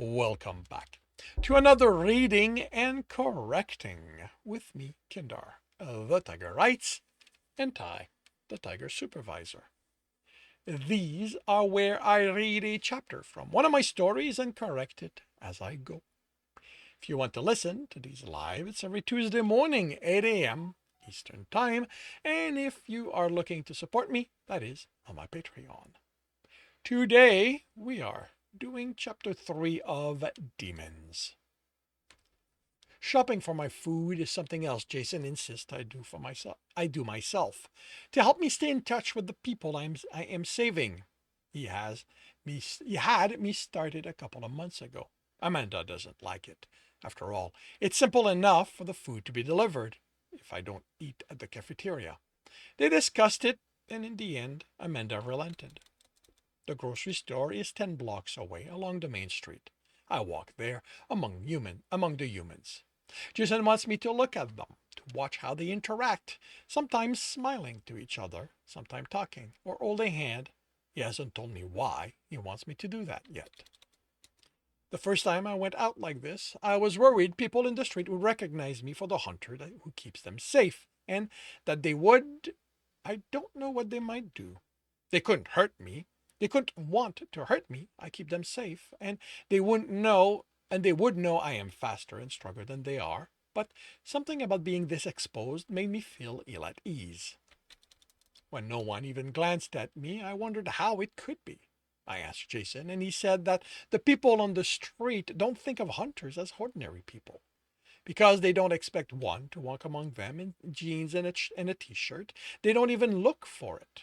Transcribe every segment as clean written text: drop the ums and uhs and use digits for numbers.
Welcome back to another reading and correcting with me, Kindar, the Tiger Writes, and Ty, the Tiger Supervisor. These are where I read a chapter from one of my stories and correct it as I go. If you want to listen to these live, it's every Tuesday morning, 8 a.m. Eastern Time, and if you are looking to support me, that is on my Patreon. Today, we are doing chapter 3 of Demons. Shopping for my food is something else Jason insists I do for myself. To help me stay in touch with the people I am saving. He had me started a couple of months ago. Amanda doesn't like it. After all, it's simple enough for the food to be delivered if I don't eat at the cafeteria. They discussed it, and in the end, Amanda relented. The grocery store is 10 blocks away along the main street. I walk there among the humans. Jason wants me to look at them, to watch how they interact, sometimes smiling to each other, sometimes talking, or holding hand. He hasn't told me why he wants me to do that yet. The first time I went out like this, I was worried people in the street would recognize me for the hunter who keeps them safe, and that I don't know what they might do. They couldn't hurt me. They couldn't want to hurt me. I keep them safe, and they wouldn't know, and they would know I am faster and stronger than they are. But something about being this exposed made me feel ill at ease. When no one even glanced at me, I wondered how it could be. I asked Jason, and he said that the people on the street don't think of hunters as ordinary people. Because they don't expect one to walk among them in jeans and a t-shirt, they don't even look for it.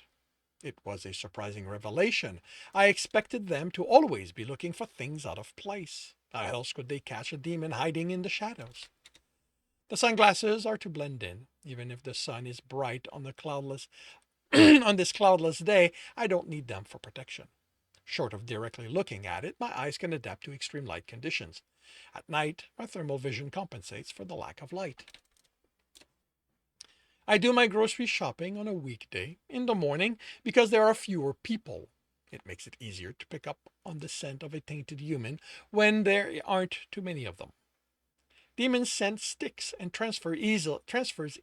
It was a surprising revelation. I expected them to always be looking for things out of place. How else could they catch a demon hiding in the shadows? The sunglasses are to blend in. Even if the sun is bright on the cloudless on this cloudless day, I don't need them for protection. Short of directly looking at it, my eyes can adapt to extreme light conditions. At night, my thermal vision compensates for the lack of light. I do my grocery shopping on a weekday in the morning because there are fewer people. It makes it easier to pick up on the scent of a tainted human when there aren't too many of them. Demons scent sticks and transfers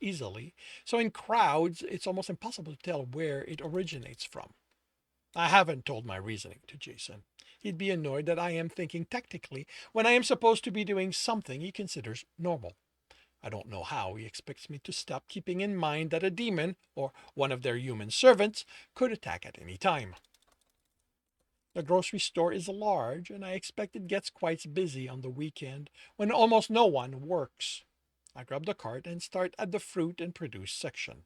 easily, so in crowds it's almost impossible to tell where it originates from. I haven't told my reasoning to Jason. He'd be annoyed that I am thinking tactically when I am supposed to be doing something he considers normal. I don't know how he expects me to stop keeping in mind that a demon, or one of their human servants, could attack at any time. The grocery store is large, and I expect it gets quite busy on the weekend when almost no one works. I grab the cart and start at the fruit and produce section.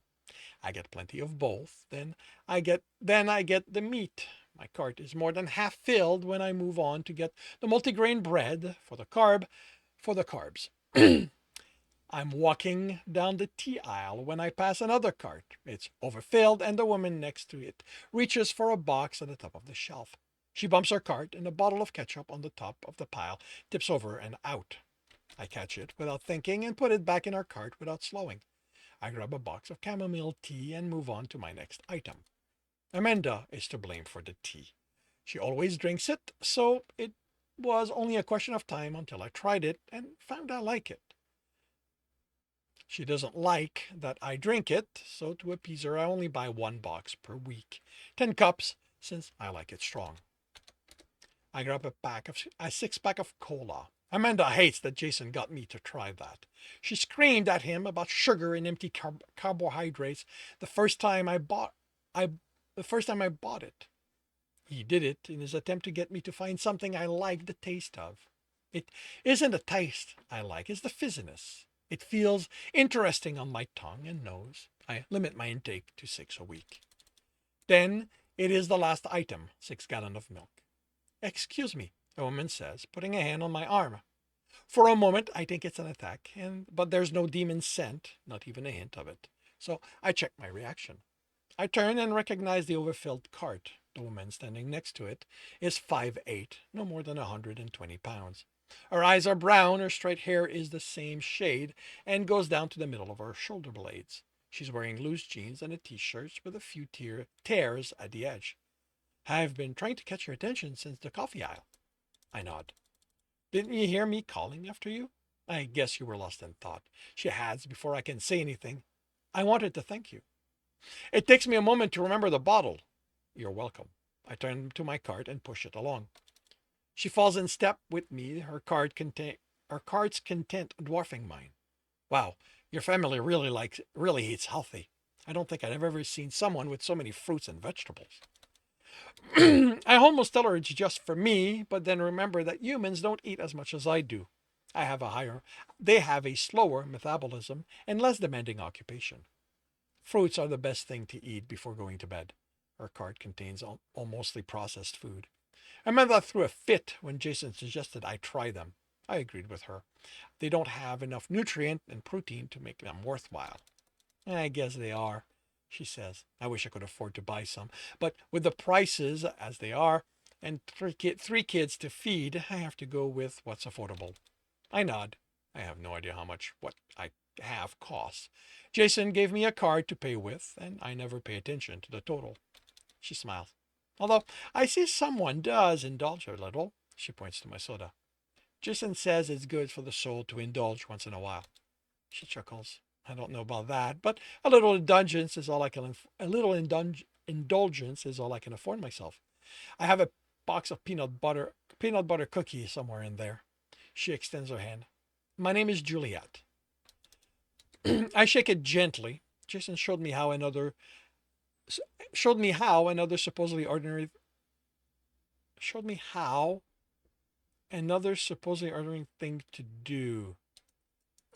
I get plenty of both, then I get the meat. My cart is more than half filled when I move on to get the multigrain bread for the carbs. I'm walking down the tea aisle when I pass another cart. It's overfilled, and the woman next to it reaches for a box at the top of the shelf. She bumps her cart, and a bottle of ketchup on the top of the pile tips over and out. I catch it without thinking and put it back in our cart without slowing. I grab a box of chamomile tea and move on to my next item. Amanda is to blame for the tea. She always drinks it, so it was only a question of time until I tried it and found I like it. She doesn't like that I drink it, so to appease her, I only buy one box per week. 10 cups, since I like it strong. I grab a six-pack of cola. Amanda hates that Jason got me to try that. She screamed at him about sugar and empty carbohydrates the first time I bought it. He did it in his attempt to get me to find something I like the taste of. It isn't the taste I like, it's the fizziness. It feels interesting on my tongue and nose. I limit my intake to 6 a week. Then it is the last item, 6 gallons of milk. Excuse me, the woman says, putting a hand on my arm. For a moment, I think it's an attack, but there's no demon scent, not even a hint of it. So I check my reaction. I turn and recognize the overfilled cart. The woman standing next to it is 5'8", no more than 120 pounds. Her eyes are brown, her straight hair is the same shade and goes down to the middle of her shoulder blades. She's wearing loose jeans and a t-shirt with a few tears at the edge. I've been trying to catch your attention since the coffee aisle. I nod. Didn't you hear me calling after you? I guess you were lost in thought. She adds before I can say anything. I wanted to thank you. It takes me a moment to remember the bottle. You're welcome. I turn to my cart and push it along. She falls in step with me, her cart's content dwarfing mine. Wow, your family really eats healthy. I don't think I've ever seen someone with so many fruits and vegetables. I almost tell her it's just for me, but then remember that humans don't eat as much as I do. I have a higher, they have a slower metabolism and less demanding occupation. Fruits are the best thing to eat before going to bed. Our cart contains mostly processed food. I remember I threw a fit when Jason suggested I try them. I agreed with her. They don't have enough nutrient and protein to make them worthwhile. I guess they are, she says. I wish I could afford to buy some, but with the prices as they are and three kids to feed, I have to go with what's affordable. I nod. I have no idea how much what I have costs. Jason gave me a card to pay with, and I never pay attention to the total. She smiles. Although I see someone does indulge a little. She points to my soda. Jason says it's good for the soul to indulge once in a while. She chuckles. I don't know about that, but a little indulgence is all I can. Indulgence is all I can afford myself. I have a box of peanut butter cookies somewhere in there. She extends her hand. My name is Juliet. I shake it gently. Jason showed me how another supposedly ordinary showed me how another supposedly ordinary thing to do.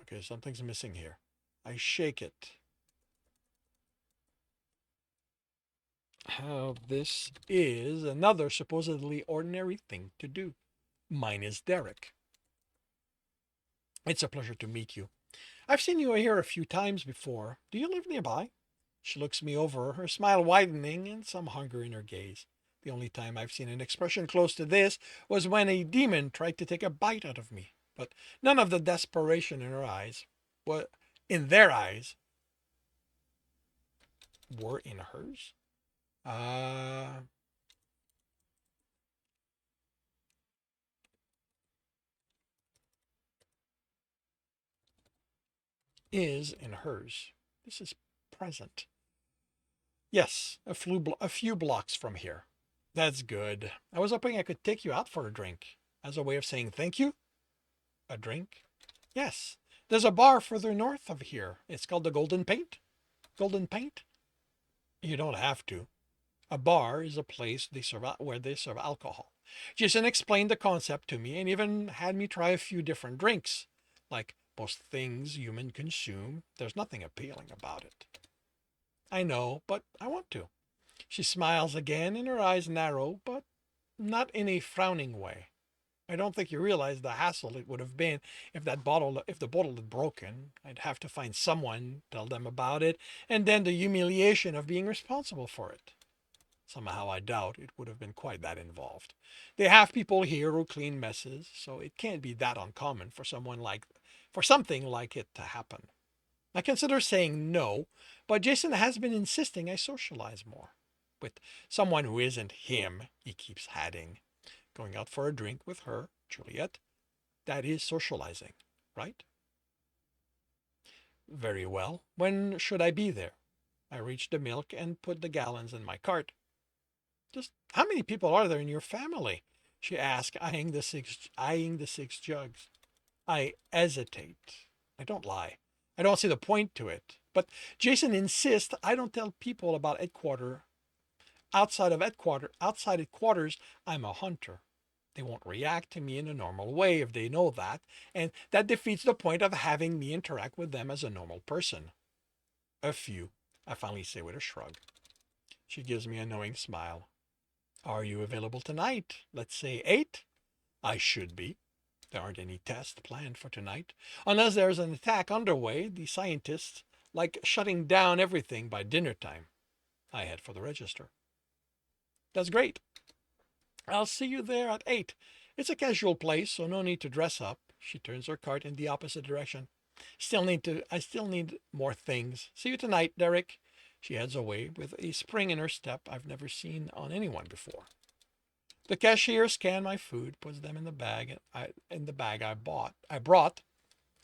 Okay, something's missing here. I shake it. How this is another supposedly ordinary thing to do. Mine is Derick. It's a pleasure to meet you. I've seen you here a few times before. Do you live nearby? She looks me over, her smile widening and some hunger in her gaze. The only time I've seen an expression close to this was when a demon tried to take a bite out of me. But none of the desperation in her eyes, what in their eyes, were in hers. Uh, is in hers. This is present. Yes, a few blocks from here. That's good. I was hoping I could take you out for a drink. As a way of saying thank you? A drink? Yes. There's a bar further north of here. It's called the Golden Paint. Golden Paint? You don't have to. A bar is a place where they serve alcohol. Jason explained the concept to me and even had me try a few different drinks. Like most things humans consume, there's nothing appealing about it. I know, but I want to. She smiles again and her eyes narrow, but not in a frowning way. I don't think you realize the hassle it would have been if the bottle had broken. I'd have to find someone, tell them about it, and then the humiliation of being responsible for it. Somehow I doubt it would have been quite that involved. They have people here who clean messes, so it can't be that uncommon for something like it to happen. I consider saying no, but Jason has been insisting I socialize more. With someone who isn't him, he keeps adding. Going out for a drink with her, Juliet, that is socializing, right? Very well. When should I be there? I reach the milk and put the gallons in my cart. Just how many people are there in your family? She asked, eyeing the six jugs. I hesitate. I don't lie. I don't see the point to it. But Jason insists I don't tell people about headquarters. Outside headquarters, I'm a hunter. They won't react to me in a normal way if they know that, and that defeats the point of having me interact with them as a normal person. A few, I finally say with a shrug. She gives me a knowing smile. Are you available tonight? Let's say 8? I should be. There aren't any tests planned for tonight. Unless there's an attack underway, the scientists like shutting down everything by dinner time. I head for the register. That's great. I'll see you there at 8. It's a casual place, so no need to dress up. She turns her cart in the opposite direction. I still need more things. See you tonight, Derick. She heads away with a spring in her step I've never seen on anyone before. The cashier scanned my food, puts them in the bag. In the bag I brought.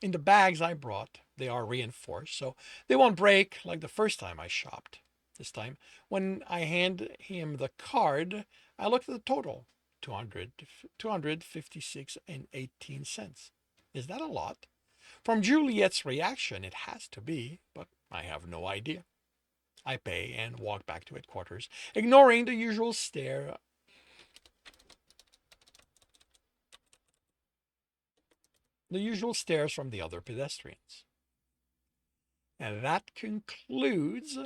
In the bags I brought, they are reinforced, so they won't break like the first time I shopped. This time, when I hand him the card, I looked at the total: 256 and 18 cents. Is that a lot? From Juliet's reaction, it has to be, but I have no idea. I pay and walk back to headquarters, ignoring the usual stares from the other pedestrians. And that concludes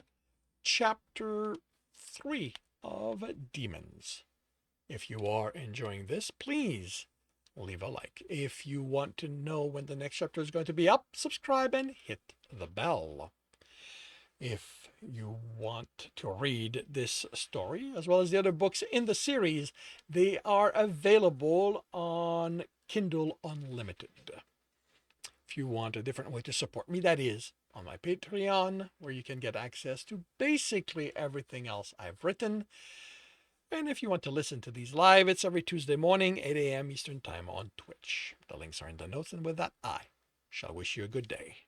chapter 3 of Demons. If you are enjoying this, please leave a like. If you want to know when the next chapter is going to be up, subscribe and hit the bell. If you want to read this story, as well as the other books in the series, they are available on Kindle Unlimited. If you want a different way to support me, that is on my Patreon, where you can get access to basically everything else I've written. And if you want to listen to these live, it's every Tuesday morning, 8 a.m. Eastern Time on Twitch. The links are in the notes, and with that, I shall wish you a good day.